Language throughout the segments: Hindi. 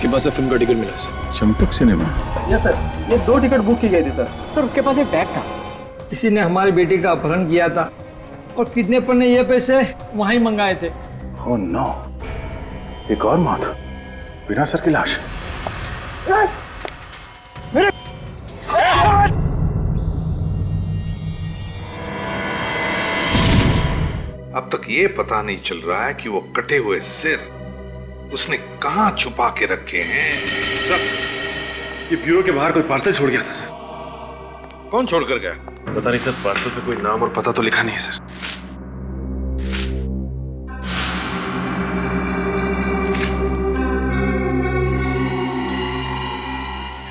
पास से फिल्म का टिकट मिला sir. Champak cinema? Yes sir, ये 2 टिकट बुक की गई थी सर। सर उसके पास एक बैग था, किसी ने हमारी बेटी का अपहरण किया था और किडनैपर ने ये पैसे वहीं मंगाए थे। ओह नो, एक और मौत बिना सर की लाश। अब तक ये पता नहीं चल रहा है कि वो कटे हुए सिर उसने कहां छुपा के रखे हैं। सर, ये ब्यूरो के बाहर कोई पार्सल छोड़ गया था सर। कौन छोड़कर गया? पता नहीं सर, पार्सल पे कोई नाम और पता तो लिखा नहीं है सर।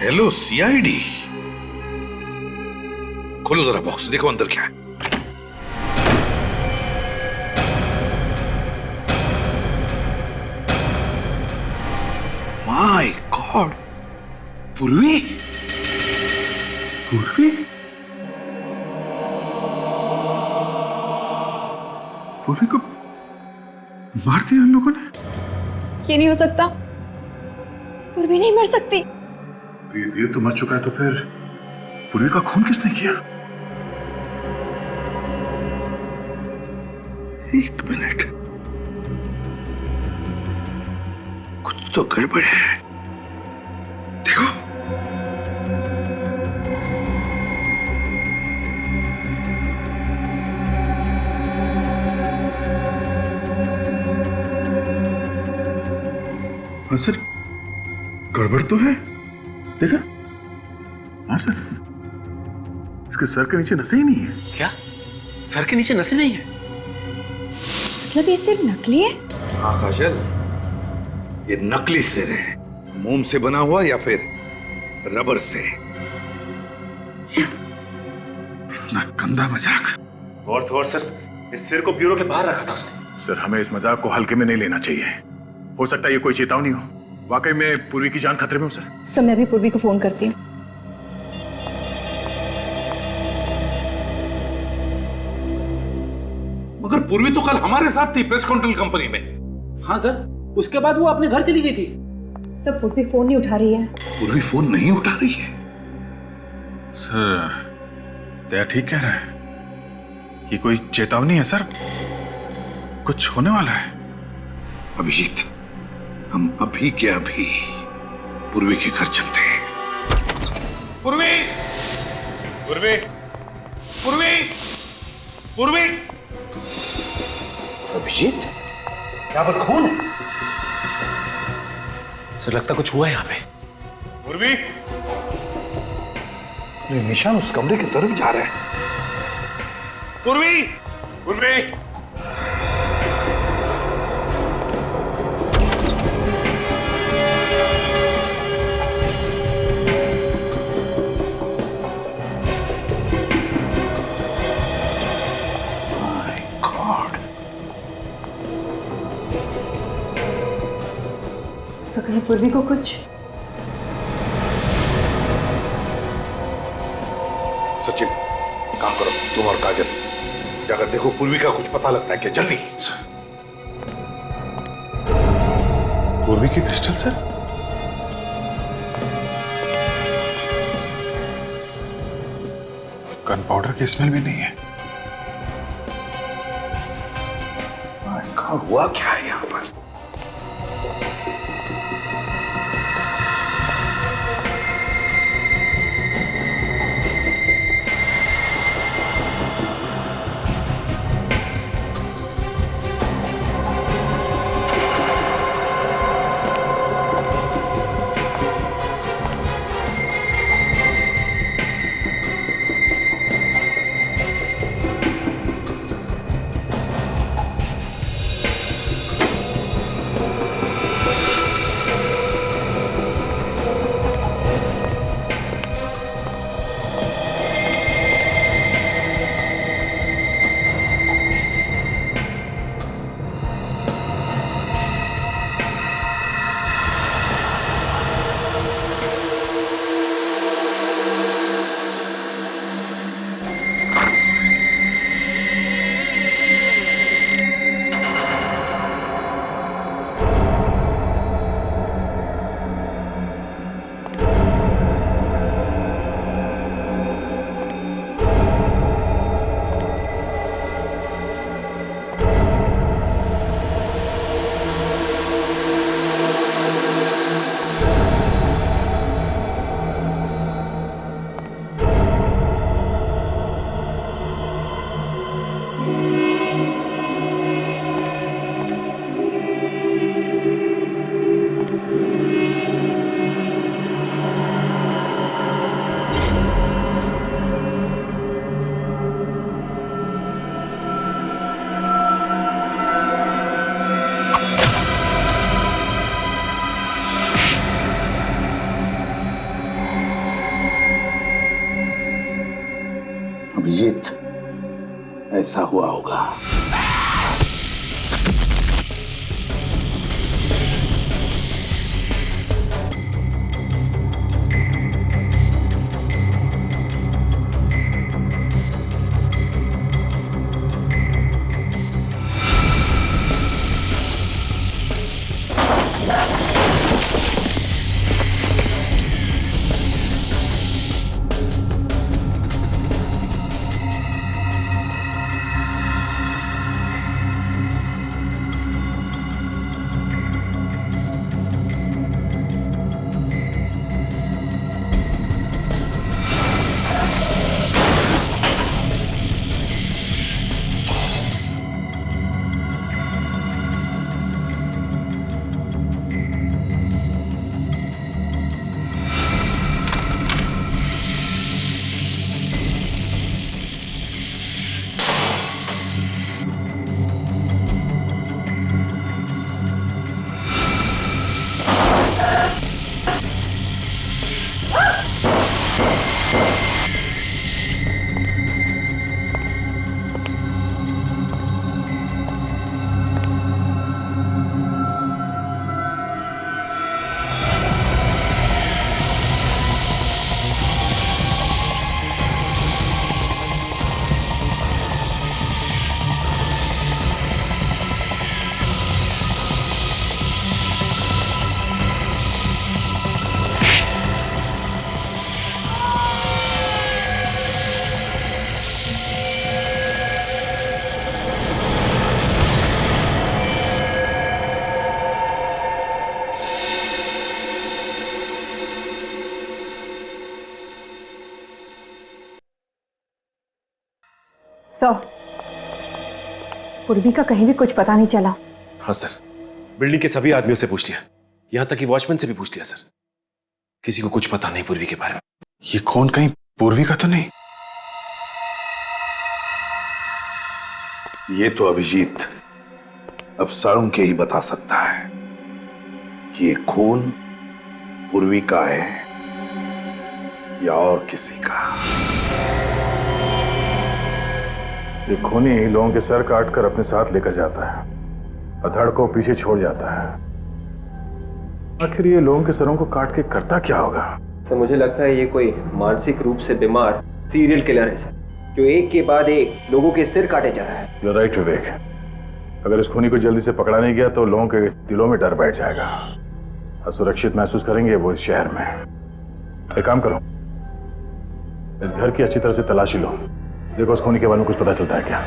हेलो सीआईडी, खोलो जरा बॉक्स, देखो अंदर क्या है। माय गॉड, पूर्वी। पूर्वी? पूर्वी को मार दिया उन लोगों ने? ये नहीं हो सकता, पूर्वी नहीं मर सकती। ये तो मर चुका है, तो फिर पूर्वी का खून किसने किया? एक मिनट, कुछ तो गड़बड़ है। देखो, हाँ सर, गड़बड़ तो है। देखा? हाँ सर, इसके सर के नीचे नसें ही नहीं है। क्या? सर के नीचे नसें नहीं है? मतलब ये सिर्फ नकली है? हाँ काजल, ये नकली सिर है। मोम से बना हुआ या फिर रबर से। इतना गंदा मजाक। और सर, इस सिर को ब्यूरो के बाहर रखा था उसने। सर, हमें इस मजाक को हल्के में नहीं लेना चाहिए। हो सकता है ये कोई चेतावनी हो। वाकई में पूर्वी की जान खतरे में हो सर। मैं भी पूर्वी को फोन करती हूँ। मगर पूर्वी तो कल हमारे साथ थी प्रेस कंट्रोल कंपनी में। हाँ सर, उसके बाद वो अपने घर चली गई थी। सर, पूर्वी फोन नहीं उठा रही है। पूर्वी फोन नहीं उठा रही है? सर, दया ठीक कह रहा है। ये कोई चेतावनी है सर, कुछ होने वाला है। अभिजीत, हम अभी के अभी पूर्वी के घर चलते हैं। पूर्वी, पूर्वी, पूर्वी, पूर्वी। अभिजीत, यहाँ पर खून है। सर लगता कुछ हुआ है यहाँ पे। पूर्वी, ये निशान उस कमरे की तरफ जा रहा है। पूर्वी, पूर्वी। तो कहीं पूर्वी को कुछ? सचिन, काम करो, तुम और काजल जाकर देखो पूर्वी का कुछ पता लगता है क्या। जल्दी। पूर्वी की पिस्टल सर? गन पाउडर की स्मेल भी नहीं है। हुआ क्या है यहाँ पर? अभिजीत, ऐसा हुआ होगा। सर, पूर्वी का कहीं भी कुछ पता नहीं चला। हाँ सर, बिल्डिंग के सभी आदमियों से पूछ लिया, यहां तक कि वॉचमैन से भी पूछ लिया सर। किसी को कुछ पता नहीं पूर्वी के बारे में। ये कौन, कहीं पूर्वी का तो नहीं? ये तो अभिजीत अब साळुंके के ही बता सकता है कि ये खून पूर्वी का है या और किसी का। ये खूनी लोगों के सर काट कर अपने साथ लेकर जाता है, अधड़ को पीछे छोड़ जाता है। आखिर ये लोगों के सरों को काट के करता क्या होगा? सर मुझे लगता है ये कोई मानसिक रूप से बीमार सीरियल किलर है सर, जो एक के बाद एक लोगों के सिर काटे जा रहा है। You're right, विवेक। अगर इस खूनी को जल्दी से पकड़ा नहीं गया तो लोगों के दिलों में डर बैठ जाएगा, असुरक्षित महसूस करेंगे वो इस शहर में। एक काम करो, इस घर की अच्छी तरह से तलाशी लो, देखो उस खूनी के बारे में कुछ पता चलता है क्या।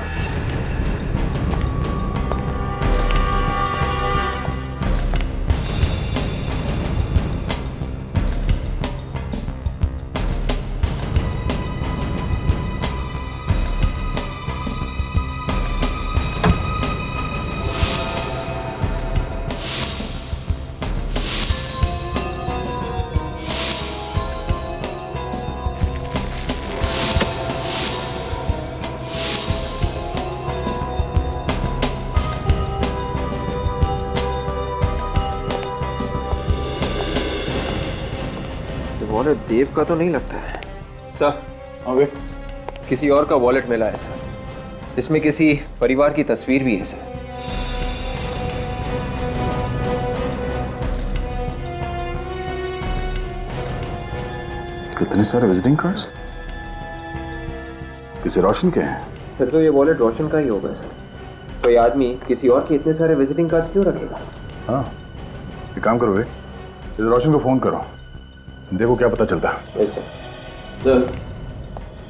वॉलेट देव का तो नहीं लगता है सर। अबे किसी और का वॉलेट मिला है सर, इसमें किसी परिवार की तस्वीर भी है सर। कितने सारे विजिटिंग कार्ड्स? किसी रोशन के हैं? फिर तो ये वॉलेट रोशन का ही होगा सर। कोई आदमी किसी और के इतने सारे विजिटिंग कार्ड्स क्यों रखेगा? हाँ, एक काम करो, इस रोशन को फोन करो, देखो क्या पता चलता है। सर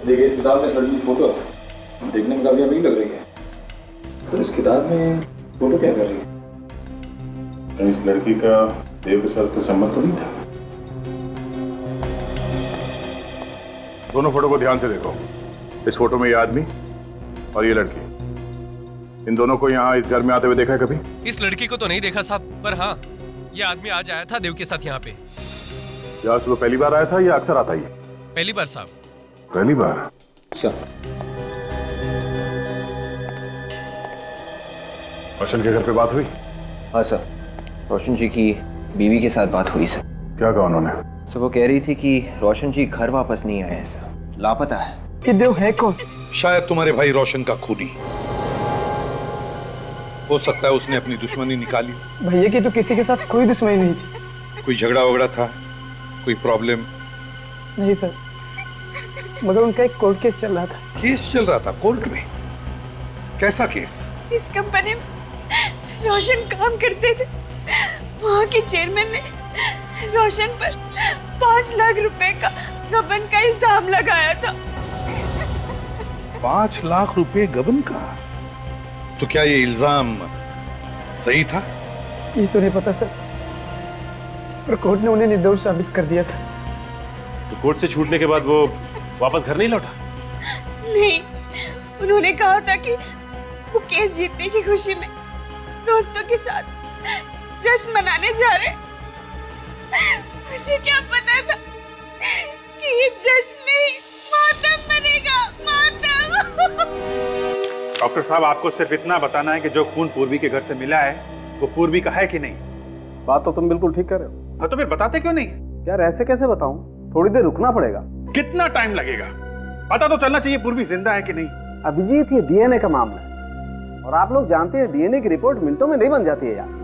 देखिए, इस किताब में इस लड़की की फोटो है, देखने में काफी अमीर लग रही है। सर इस किताब में फोटो क्या कर रही है? तो इस लड़की का देव के साथ कोई संबंध तो नहीं था? दोनों फोटो को ध्यान से देखो, इस फोटो में ये आदमी और ये लड़की, इन दोनों को यहाँ इस घर में आते हुए देखा है कभी? इस लड़की को तो नहीं देखा साहब, पर हाँ, ये आदमी आज आया था देव के साथ यहाँ पे। क्या सुबह पहली बार आया था या अक्सर आता ही? पहली बार साहब। पहली बार। रोशन के घर पे बात हुई? हाँ सर, रोशन जी की बीवी के साथ बात हुई सर। क्या कहा उन्होंने? सर वो कह रही थी कि रोशन जी घर वापस नहीं आए हैं सर, लापता है। ये देव है कौन? शायद तुम्हारे भाई रोशन का खूनी। हो सकता है उसने अपनी दुश्मनी निकाली। भैया की तो किसी के साथ कोई दुश्मनी नहीं थी। कोई झगड़ा वगड़ा था, कोई प्रॉब्लम? नहीं सर, मगर उनका एक कोर्ट केस चल रहा था। केस चल रहा था कोर्ट में? कैसा केस? जिस कंपनी में रोशन काम करते थे, वहाँ के चेयरमैन ने रोशन पर 5 लाख रुपए का गबन का इल्जाम लगाया था। 5 लाख रुपए गबन का? तो क्या ये इल्जाम सही था? ये तो नहीं पता सर, पर कोर्ट ने उन्हें निर्दोष साबित कर दिया था। तो कोर्ट से छूटने के बाद वो वापस घर नहीं लौटा? नहीं, उन्होंने कहा था कि वो केस जीतने की खुशी में दोस्तों के साथ जश्न मनाने जा रहे। मुझे क्या पता था कि ये जश्न नहीं, मातम बनेगा, मातम। डॉक्टर साहब, आपको सिर्फ इतना बताना है कि जो खून पूर्वी के घर से मिला है वो पूर्वी का है कि नहीं? बात तो तुम बिल्कुल ठीक कर रहे हो। हाँ, तो फिर बताते क्यों नहीं? यार ऐसे कैसे बताऊं, थोड़ी देर रुकना पड़ेगा। कितना टाइम लगेगा? पता तो चलना चाहिए पूर्वी जिंदा है कि नहीं। अभिजीत, ये डीएनए का मामला है और आप लोग जानते हैं डीएनए की रिपोर्ट मिनटों में नहीं बन जाती है यार।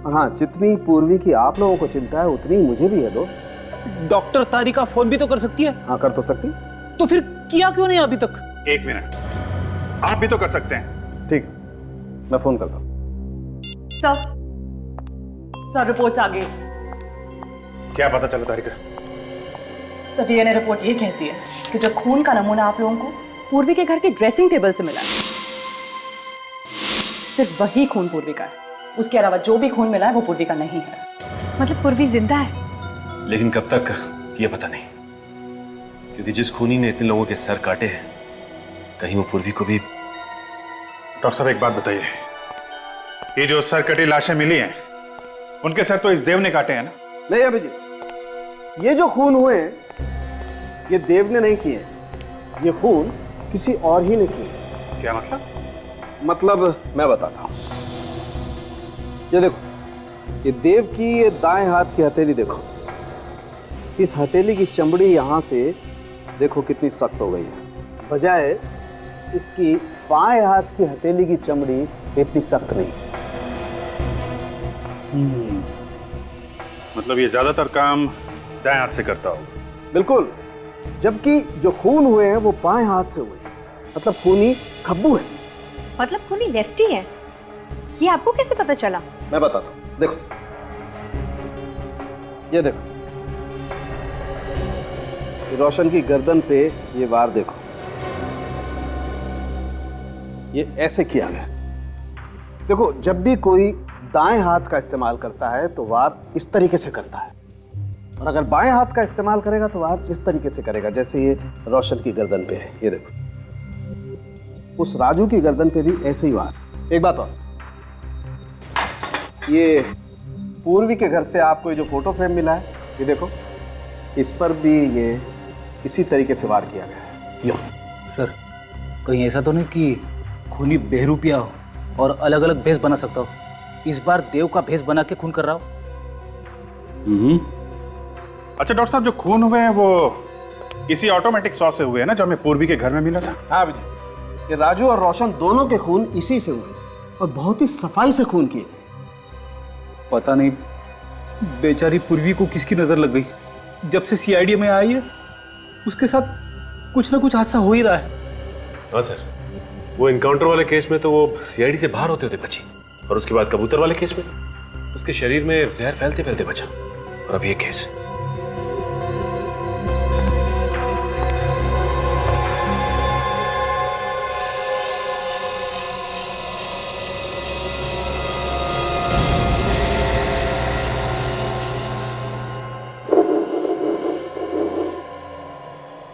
और हाँ, जितनी पूर्वी की आप लोगों को चिंता है उतनी मुझे भी है दोस्त। डॉक्टर तारिका फोन भी तो कर सकती है। हाँ, कर तो सकती। तो फिर किया क्यों नहीं अभी तक? 1 मिनट, आप भी तो कर सकते हैं। ठीक, मैं फोन करता हूँ। सर रिपोर्ट्स आ गई। क्या पता चला तारिका? सर डीएनए रिपोर्ट ये कहती है कि जो खून का नमूना आप लोगों को पूर्वी के घर के ड्रेसिंग टेबल से मिला है, सिर्फ वही खून पूर्वी का है। उसके अलावा जो भी खून मिला है वो पूर्वी का नहीं है। मतलब पूर्वी जिंदा है? लेकिन कब तक ये पता नहीं, क्योंकि जिस खूनी ने इतने लोगों के सर काटे हैं, कहीं वो पूर्वी को भी। डॉक्टर साहब, एक बात बताइए, ये जो सर कटी लाशें मिली हैं, उनके सर तो इस देव ने काटे हैं ना? नहीं अभिजीत, ये जो खून हुए हैं ये देव ने नहीं किए, ये खून किसी और ही ने किए। क्या मतलब? मतलब मैं बताता हूँ। ये देखो, ये देव की ये दाएं हाथ की हथेली देखो, इस हथेली की चमड़ी यहाँ से देखो कितनी सख्त हो गई है, बजाय इसकी बाएं हाथ की हथेली की चमड़ी इतनी सख्त नहीं। मतलब ये ज्यादातर काम दाएं हाथ से करता हो? बिल्कुल, जबकि जो खून हुए हैं वो बाएं हाथ से हुए, मतलब खूनी खब्बू है। मतलब खूनी लेफ्टी है? ये आपको कैसे पता चला? मैं बताता हूँ, देखो ये देखो, ये रोशन की गर्दन पे ये वार देखो, ये ऐसे किया गया। देखो, जब भी कोई दाएं हाथ का इस्तेमाल करता है तो वार इस तरीके से करता है, और अगर बाएं हाथ का इस्तेमाल करेगा तो वार इस तरीके से करेगा, जैसे ये रोशन की गर्दन पे है। ये देखो, उस राजू की गर्दन पे भी ऐसे ही वार। एक बात और, ये पूर्वी के घर से आपको ये जो फोटो फ्रेम मिला है, ये देखो, इस पर भी ये इसी तरीके से वार किया गया है। यो सर, कहीं ऐसा तो नहीं कि खूनी बेहरूपिया हो और अलग अलग भेष बना सकता हो? इस बार देव का भेष बना के खून कर रहा हो। अच्छा डॉक्टर साहब, जो खून हुए हैं वो इसी ऑटोमेटिक सॉस से हुए हैं ना, जो हमें पूर्वी के घर में मिला था? हाँ भैया, ये राजू और रोशन दोनों के खून इसी से हुए और बहुत ही सफाई से खून किए गए। पता नहीं बेचारी पूर्वी को किसकी नजर लग गई, जब से सीआईडी में आई है उसके साथ कुछ ना कुछ हादसा हो ही रहा है। हाँ सर, वो इनकाउंटर वाले केस में तो वो सीआईडी से बाहर होते होते बची, और उसके बाद कबूतर वाले केस में उसके शरीर में जहर फैलते फैलते बचा, और अब ये केस।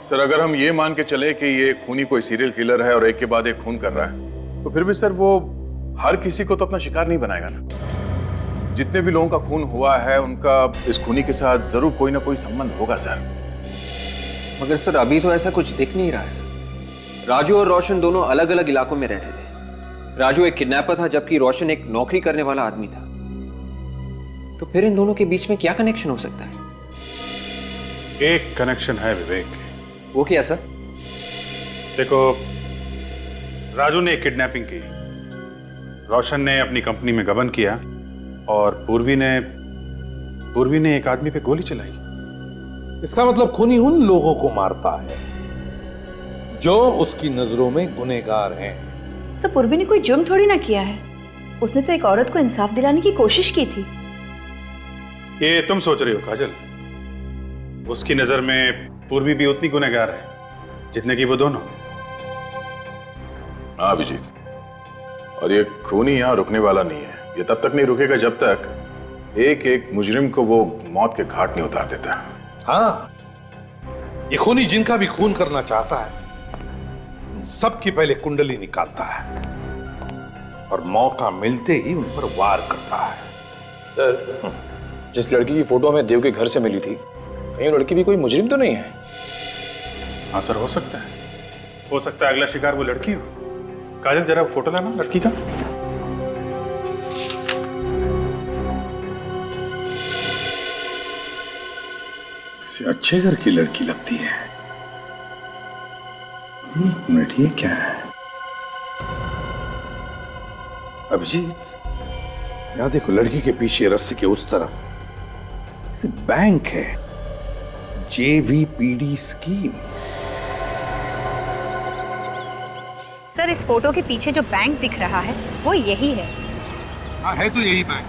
सर, अगर हम ये मान के चले कि ये खूनी कोई सीरियल किलर है और एक के बाद एक खून कर रहा है, तो फिर भी सर वो हर किसी को तो अपना शिकार नहीं बनाएगा ना। जितने भी लोगों का खून हुआ है उनका इस खूनी के साथ जरूर कोई ना कोई संबंध होगा सर। मगर सर अभी तो ऐसा कुछ दिख नहीं रहा है सर। राजू और रोशन दोनों अलग अलग इलाकों में रहते थे। राजू एक किडनैपर था जबकि रोशन एक नौकरी करने वाला आदमी था। तो फिर इन दोनों के बीच में क्या कनेक्शन हो सकता है? एक कनेक्शन है विवेक। वो क्या सर? देखो, राजू ने किडनैपिंग की, रोशन ने अपनी कंपनी में गबन किया और पूर्वी ने एक आदमी पे गोली चलाई। इसका मतलब खूनी उन लोगों को मारता है जो उसकी नजरों में गुनहगार हैं। सब पूर्वी ने कोई जुर्म थोड़ी ना किया है। उसने तो एक औरत को इंसाफ दिलाने की कोशिश की थी। ये तुम सोच रही हो काजल। उसकी नजर में पूर्वी भी उतनी गुनहगार है जितने की वो दोनों। हाँ अभिजीत, और ये खूनी यहाँ रुकने वाला नहीं है। ये तब तक नहीं रुकेगा जब तक एक एक मुजरिम को वो मौत के घाट नहीं उतार देता। हाँ, ये खूनी जिनका भी खून करना चाहता है सबकी पहले कुंडली निकालता है और मौका मिलते ही उन पर वार करता है। सर, जिस लड़की की फोटो हमें देव के घर से मिली थी, कहीं लड़की भी कोई मुजरिम तो नहीं है? हाँ सर, हो सकता है। हो सकता है अगला शिकार वो लड़की हो। काजल जरा फोटो लाना लड़की का। किसी अच्छे घर की लड़की लगती है। एक मिनट, ये क्या है? अभिजीत, यहां देखो, लड़की के पीछे रस्सी के उस तरफ बैंक है, JVPD स्कीम। सर, इस फोटो के पीछे जो बैंक दिख रहा है वो यही है। हाँ, है तो यही बैंक,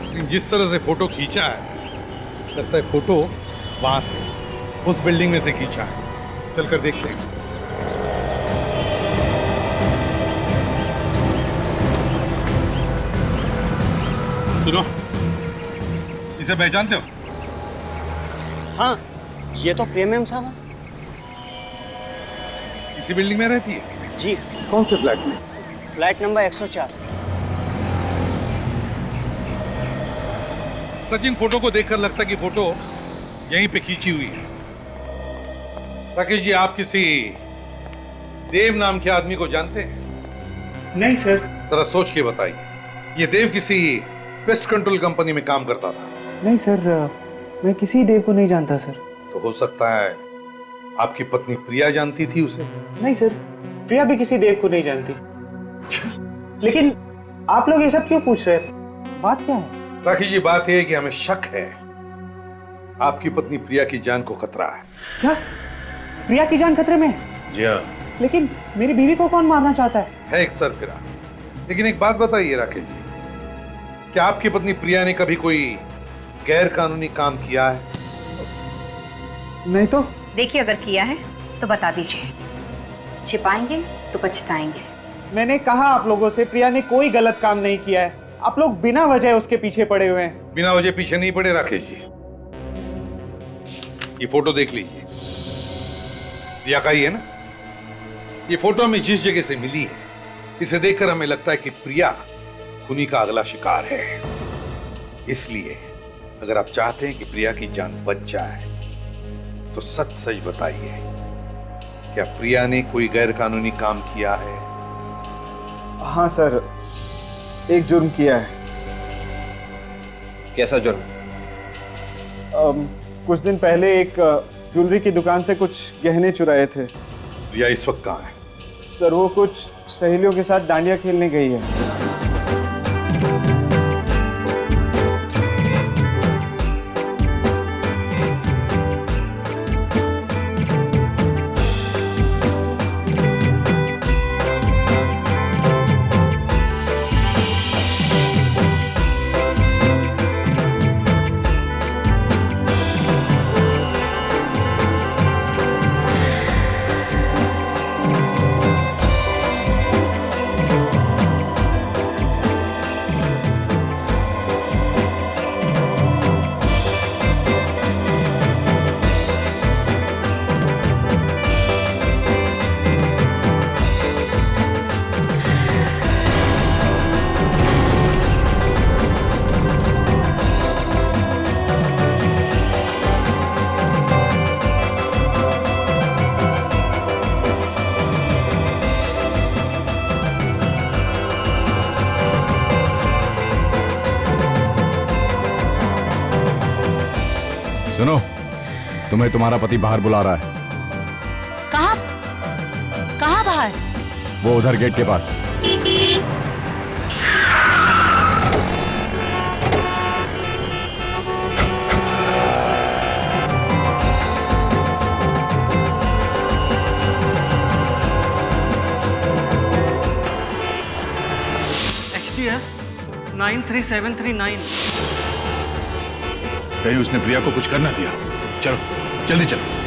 लेकिन जिस तरह से फोटो खींचा है लगता है फोटो वहां से, उस बिल्डिंग में से खींचा है। चलकर देखते हैं। सुनो, इसे पहचानते हो? हाँ, ये तो प्रीमियम साहब है। इसी बिल्डिंग में रहती है? जी। कौन से फ्लैट में? Flat number 104। सचिन, फोटो को देखकर लगता है कि फोटो यहीं पे खींची हुई है। राकेश जी, आप किसी देव नाम के आदमी को जानते हैं? नहीं सर। जरा सोच के बताइए। ये देव किसी पेस्ट कंट्रोल कंपनी में काम करता था? नहीं सर, मैं किसी देव को नहीं जानता सर। तो हो सकता है आपकी पत्नी प्रिया जानती थी उसे? नहीं सर, प्रिया भी किसी देव को नहीं जानती। लेकिन आप लोग ये सब क्यों पूछ रहे हैं? बात क्या है? राकेश जी, बात यह है कि हमें शक है आपकी पत्नी प्रिया की जान को खतरा है। क्या? प्रिया की जान खतरे में है? जी हाँ। लेकिन मेरी बीवी को कौन मारना चाहता है एक सरफिरा। लेकिन एक बात बताइए राकेश जी, क्या आपकी पत्नी प्रिया ने कभी कोई गैर कानूनी काम किया है? नहीं तो। देखिए, अगर किया है तो बता दीजिए, छिपाएंगे तो पछताएंगे। मैंने कहा आप लोगों से, प्रिया ने कोई गलत काम नहीं किया है। आप लोग बिना वजह उसके पीछे पड़े हुए हैं। बिना वजह पीछे नहीं पड़े राकेश जी। ये फोटो देख लीजिए, प्रिया का ही है ना? ये फोटो हमें जिस जगह से मिली है, इसे देखकर हमें लगता है कि प्रिया खूनी का अगला शिकार है। इसलिए अगर आप चाहते हैं कि प्रिया की जान बच जाए तो सच सच बताइए, क्या प्रिया ने कोई गैर कानूनी काम किया है? हाँ सर, एक जुर्म किया है। कैसा जुर्म? कुछ दिन पहले एक ज्वेलरी की दुकान से कुछ गहने चुराए थे। प्रिया इस वक्त कहाँ है? सर, वो कुछ सहेलियों के साथ डांडिया खेलने गई है। सुनो, तुम्हें तुम्हारा पति बाहर बुला रहा है। कहाँ कहाँ बाहर? वो उधर गेट के पास। HTS 93739। कहीं उसने प्रिया को कुछ करना दिया। चलो जल्दी चलो।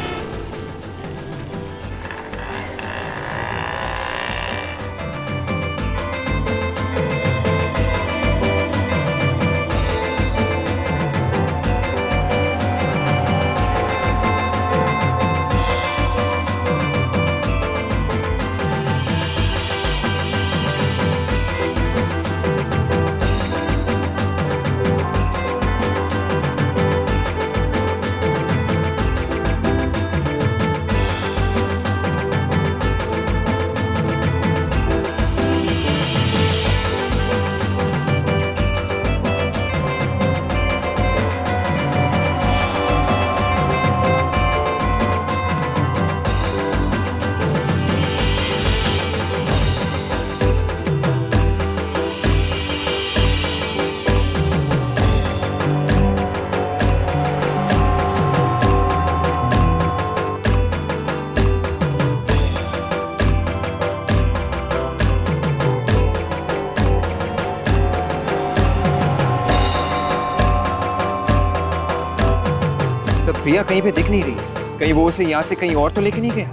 प्रिया कहीं पे दिख नहीं रही है। कहीं वो उसे यहाँ से कहीं और तो लेके नहीं गया?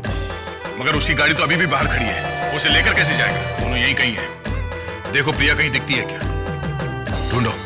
मगर उसकी गाड़ी तो अभी भी बाहर खड़ी है, उसे लेकर कैसे जाएगा? दोनों यहीं कहीं है। देखो प्रिया कहीं दिखती है क्या, ढूंढो।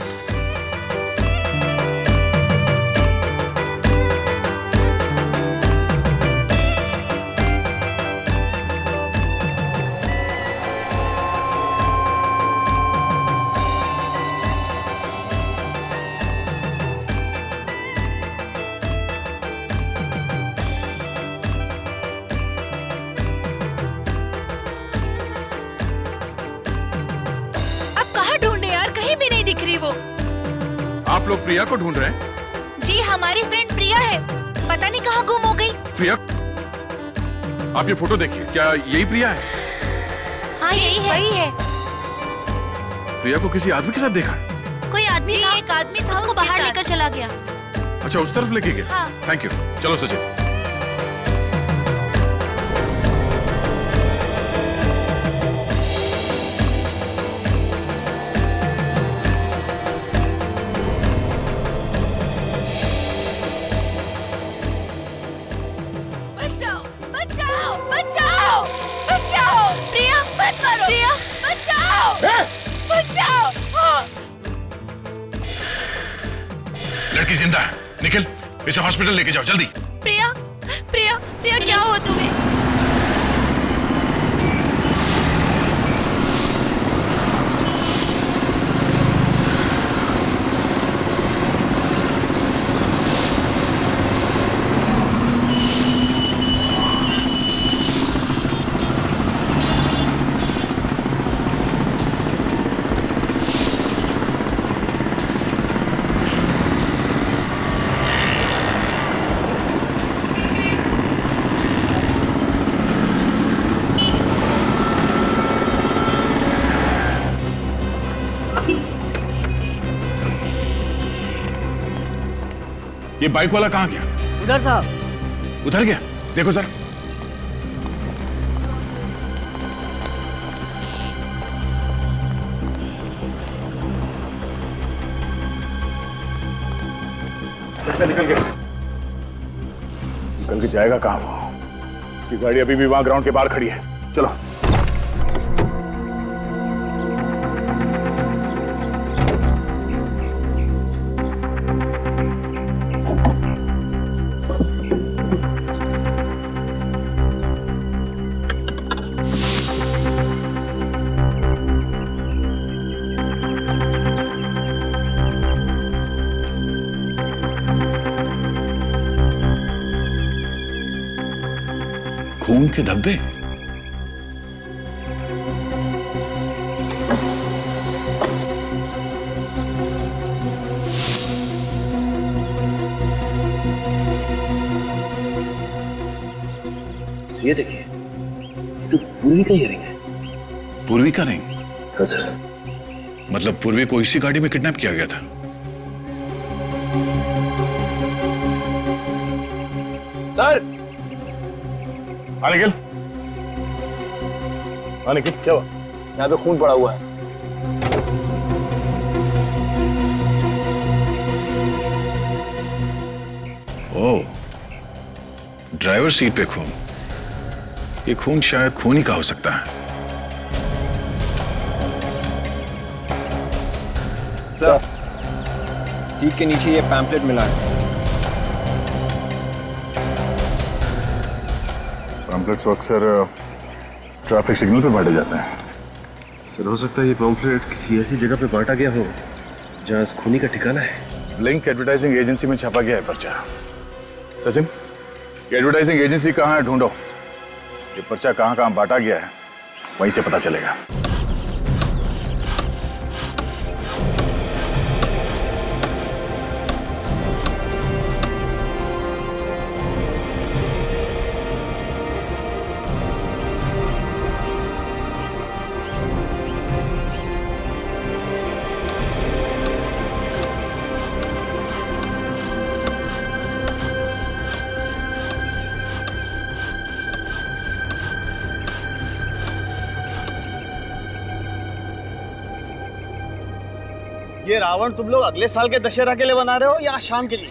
आप लोग प्रिया को ढूंढ रहे हैं? जी, हमारी फ्रेंड प्रिया है, पता नहीं कहाँ गुम हो गई। प्रिया, आप ये फोटो देखिए, क्या यही प्रिया है? हाँ यही है। प्रिया को किसी आदमी के साथ देखा? कोई आदमी था, एक आदमी था, उसको बाहर लेकर चला गया। अच्छा, उस तरफ लेके गया। हाँ। Thank you. चलो सचिन। लड़की जिंदा है, निखिल इसे हॉस्पिटल लेके जाओ जल्दी। प्रिया, प्रिया, प्रिया क्या हुआ तुम्हें? ये बाइक वाला कहाँ गया? उधर साहब। उधर गया? देखो सर। निकल गया। निकल के जाएगा कहाँ वो? उसकी गाड़ी अभी भी वहां ग्राउंड के बाहर खड़ी है। चलो। खून के धब्बे। ये देखिए, तो पूर्वी का इयरिंग है। पूर्वी का नहीं? हाँ सर। मतलब पूर्वी को इसी गाड़ी में किडनैप किया गया था? सर! हाँ निखिल, हाँ निखिल, क्या हुआ? यहाँ पे खून पड़ा हुआ है। ओह, ड्राइवर सीट पे खून। ये खून शायद खून ही का हो सकता है। सर, सीट के नीचे ये पैम्पलेट मिला है। पैम्पलेट्स अक्सर ट्रैफिक सिग्नल पे बांटे जाते हैं। सर, हो सकता है ये पैम्पलेट किसी ऐसी जगह पे बांटा गया हो जहाँ इस खूनी का ठिकाना है। लिंक एडवर्टाइजिंग एजेंसी में छापा गया है पर्चा। सचिन, ये एडवर्टाइजिंग एजेंसी कहाँ है, ढूंढो। ये पर्चा कहाँ कहाँ बांटा गया है, वहीं से पता चलेगा। ये रावण तुम लोग अगले साल के दशहरा के लिए बना रहे हो या आज शाम के लिए?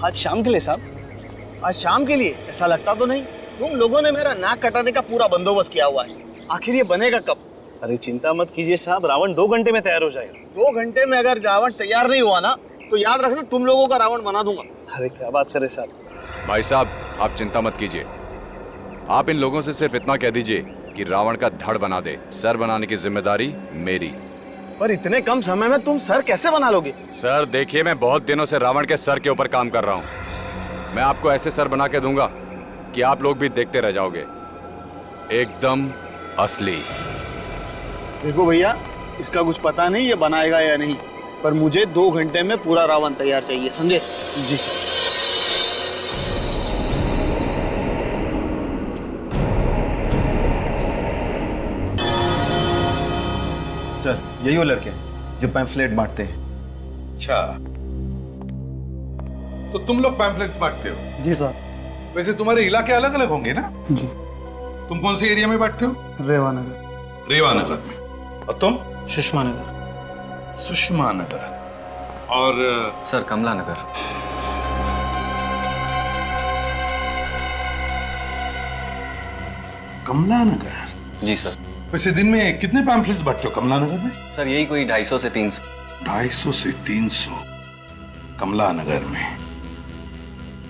आज शाम के लिए साहब। आज शाम के लिए? ऐसा लगता तो नहीं। तुम लोगों ने मेरा नाक कटाने का पूरा बंदोबस्त किया हुआ है। आखिर ये बनेगा कब? अरे चिंता मत कीजिए साहब, रावण 2 घंटे में तैयार हो जाएगा। 2 घंटे में अगर रावण तैयार नहीं हुआ ना तो याद रखना तुम लोगों का रावण बना दूंगा। अरे क्या बात करे साहब। भाई साहब, आप चिंता मत कीजिए। आप इन लोगों से सिर्फ इतना कह दीजिए कि रावण का धड़ बना दे। सर बनाने की जिम्मेदारी मेरी। पर इतने कम समय में तुम सर कैसे बना लोगे? सर देखिए, मैं बहुत दिनों से रावण के सर के ऊपर काम कर रहा हूँ। मैं आपको ऐसे सर बना के दूंगा कि आप लोग भी देखते रह जाओगे, एकदम असली। देखो भैया, इसका कुछ पता नहीं ये बनाएगा या नहीं, पर मुझे 2 घंटे में पूरा रावण तैयार चाहिए, समझे? जी सर। सर, यही वो लड़के जो पैम्फलेट बांटते हैं। अच्छा, तो तुम लोग पैम्फलेट्स बांटते हो? जी सर। वैसे तुम्हारे इलाके अलग अलग होंगे ना? जी। तुम कौन से एरिया में बांटते हो? रेवानगर। रेवानगर में। और तुम? सुषमा नगर। सुषमा नगर। और सर, कमला नगर। कमला नगर? जी सर। वैसे दिन में कितने पैम्फलेट्स बांटते हो कमला नगर में? सर, यही कोई 250 से 300। 250 से 300 कमला नगर में।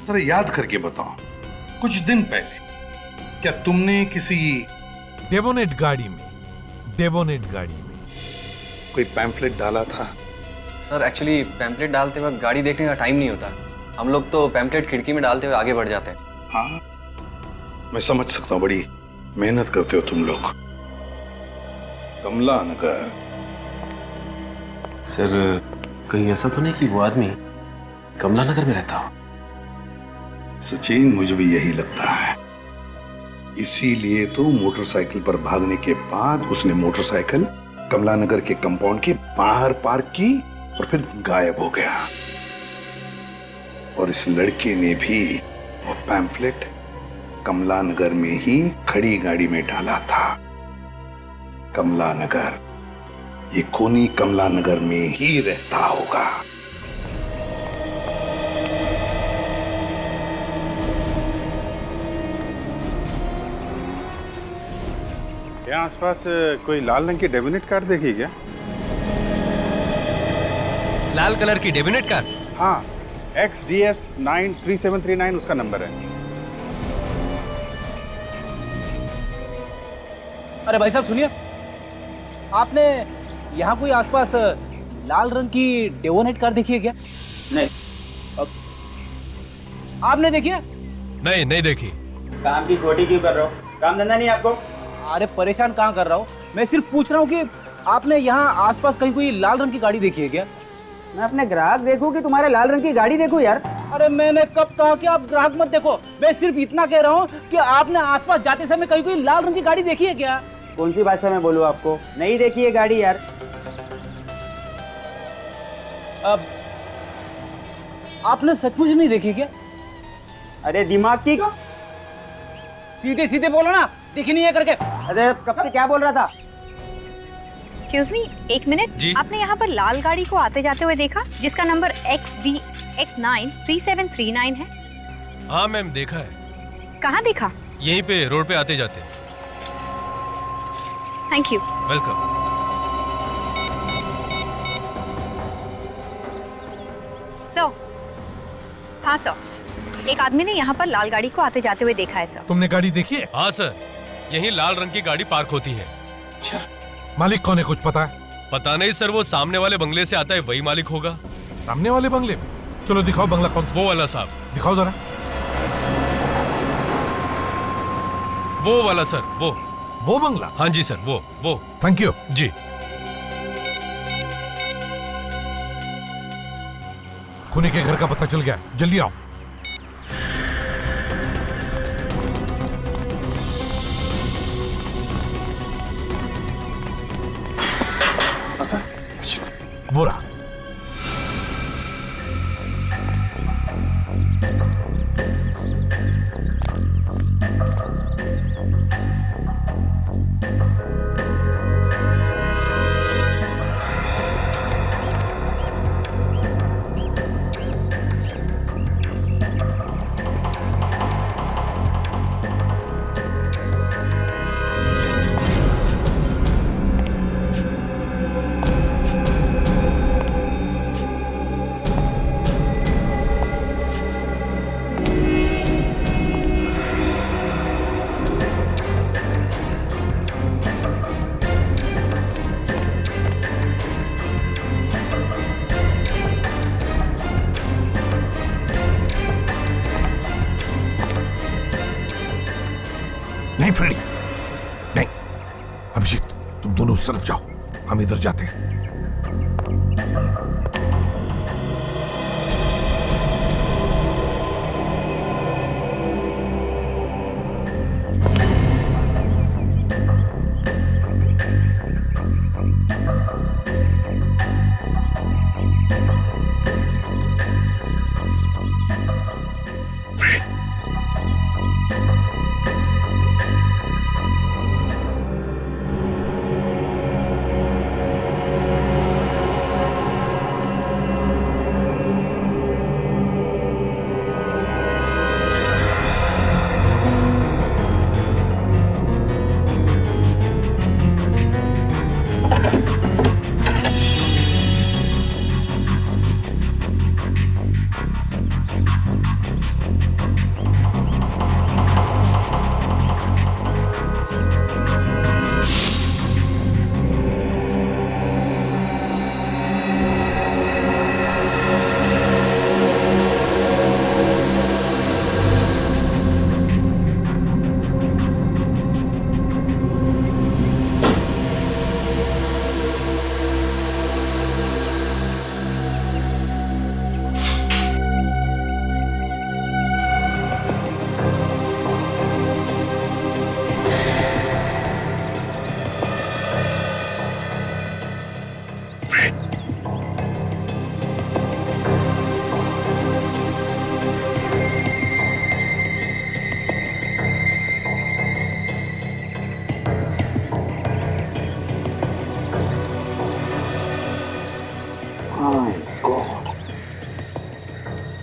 जरा याद करके बताओ, कुछ दिन पहले क्या तुमने किसी डेवोनेट गाड़ी में कोई पैम्फलेट डाला था? सर, एक्चुअली पैम्पलेट डालते वक्त गाड़ी देखने का टाइम नहीं होता। हम लोग तो पैम्पलेट खिड़की में डालते हुए आगे बढ़ जाते हैं। हाँ, मैं समझ सकता हूँ, बड़ी मेहनत करते हो तुम लोग। कमला नगर। सर, कहीं ऐसा तो नहीं कि वो आदमी कमला नगर में रहता हो? सचिन, मुझे भी यही लगता है। इसीलिए तो मोटरसाइकिल पर भागने के बाद उसने मोटरसाइकिल कमला नगर के कंपाउंड के बाहर पार्क की और फिर गायब हो गया। और इस लड़के ने भी वो पैम्फलेट कमला नगर में ही खड़ी गाड़ी में डाला था। कमला नगर, ये खूनी कमला नगर में ही रहता होगा। यहाँ आसपास कोई लाल रंग की डेबिनेट कार देखी क्या? लाल कलर की डेबिनेट कार? हाँ, XDS 93739 उसका नंबर है। अरे भाई साहब सुनिए, आपने यहाँ कोई आसपास लाल रंग की डेवोनेट कार देखी है क्या? नहीं। आपने देखी है? नहीं देखी। काम की खोटी क्यों कर रहे हो? काम धंधा नहीं आपको? अरे परेशान कहाँ कर रहा हूँ, मैं सिर्फ पूछ रहा हूँ कि आपने यहाँ आसपास कहीं कोई लाल रंग की गाड़ी देखी है क्या? मैं अपने ग्राहक देखूं कि तुम्हारे लाल रंग की गाड़ी देखूं यार? अरे मैंने कब कहा कि आप ग्राहक मत देखो। मैं सिर्फ इतना कह रहा हूँ कि आपने आसपास जाते समय कहीं कोई लाल रंग की गाड़ी देखी है क्या? कौन सी भाषा में बोलूं आपको? नहीं देखी है गाड़ी यार। अब आपने सचमुच नहीं देखी क्या? अरे दिमाग की सीधे सीधे बोलो ना, दिखी नहीं है करके। अरे कब से क्या बोल रहा था? एक्सक्यूज मी, एक मिनट। आपने यहाँ पर लाल गाड़ी को आते जाते हुए देखा जिसका नंबर XDX93739 है? हाँ मैम, देखा है। कहाँ देखा? यहीं पे रोड पे आते जाते। Thank you. वेलकम। सर, हाँ सर, एक आदमी ने यहाँ पर लाल गाड़ी को आते जाते हुए देखा है सर। तुमने गाड़ी देखी है? हाँ सर, यहीं लाल रंग की गाड़ी पार्क होती है। अच्छा, मालिक कौन है कुछ पता है? पता नहीं सर, वो सामने वाले बंगले से आता है, वही मालिक होगा। सामने वाले बंगले में? चलो दिखाओ बंगला कौन सा। वो वाला साहब। दिखाओ जरा। वो वाला सर, वो बंगला? हाँ जी सर, वो। थैंक यू जी। खूनी के घर का पता चल गया, जल्दी आओ। वो रहा। नहीं फ्रेडी, नहीं। अभिजीत, तुम दोनों उस तरफ जाओ, हम इधर जाते हैं।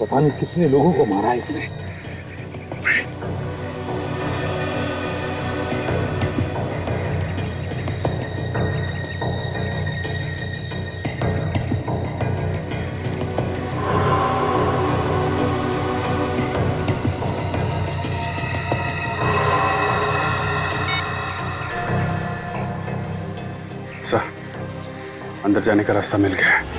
पता नहीं कितने लोगों को मारा है इसने। सर, अंदर जाने का रास्ता मिल गया है।